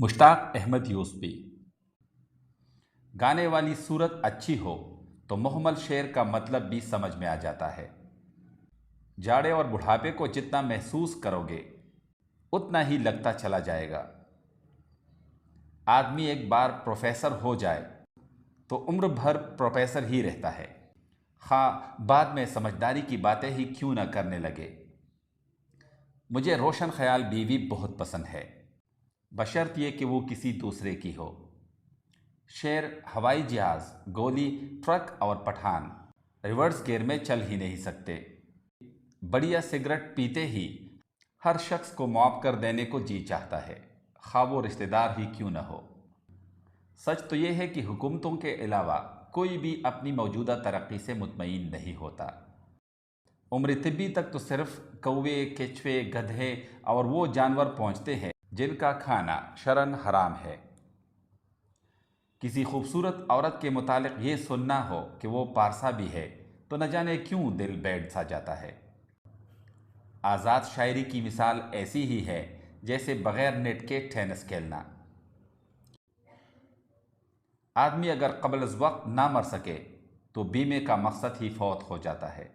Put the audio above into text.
مشتاق احمد یوسفی۔ گانے والی صورت اچھی ہو تو محمل شعر کا مطلب بھی سمجھ میں آ جاتا ہے۔ جاڑے اور بڑھاپے کو جتنا محسوس کرو گے اتنا ہی لگتا چلا جائے گا۔ آدمی ایک بار پروفیسر ہو جائے تو عمر بھر پروفیسر ہی رہتا ہے، خواہ بعد میں سمجھداری کی باتیں ہی کیوں نہ کرنے لگے۔ مجھے روشن خیال بیوی بہت پسند ہے، بشرط یہ کہ وہ کسی دوسرے کی ہو۔ شیر ہوائی جہاز، گولی، ٹرک اور پٹھان ریورس گیئر میں چل ہی نہیں سکتے۔ بڑھیا سگریٹ پیتے ہی ہر شخص کو معاف کر دینے کو جی چاہتا ہے، خواہ وہ رشتہ دار ہی کیوں نہ ہو۔ سچ تو یہ ہے کہ حکومتوں کے علاوہ کوئی بھی اپنی موجودہ ترقی سے مطمئن نہیں ہوتا۔ عمر طبی تک تو صرف کوے، کچھوے، گدھے اور وہ جانور پہنچتے ہیں جن کا کھانا شرعاً حرام ہے۔ کسی خوبصورت عورت کے متعلق یہ سننا ہو کہ وہ پارسا بھی ہے تو نہ جانے کیوں دل بیٹھ سا جاتا ہے۔ آزاد شاعری کی مثال ایسی ہی ہے جیسے بغیر نیٹ کے ٹینس کھیلنا۔ آدمی اگر قبل از وقت نہ مر سکے تو بیمے کا مقصد ہی فوت ہو جاتا ہے۔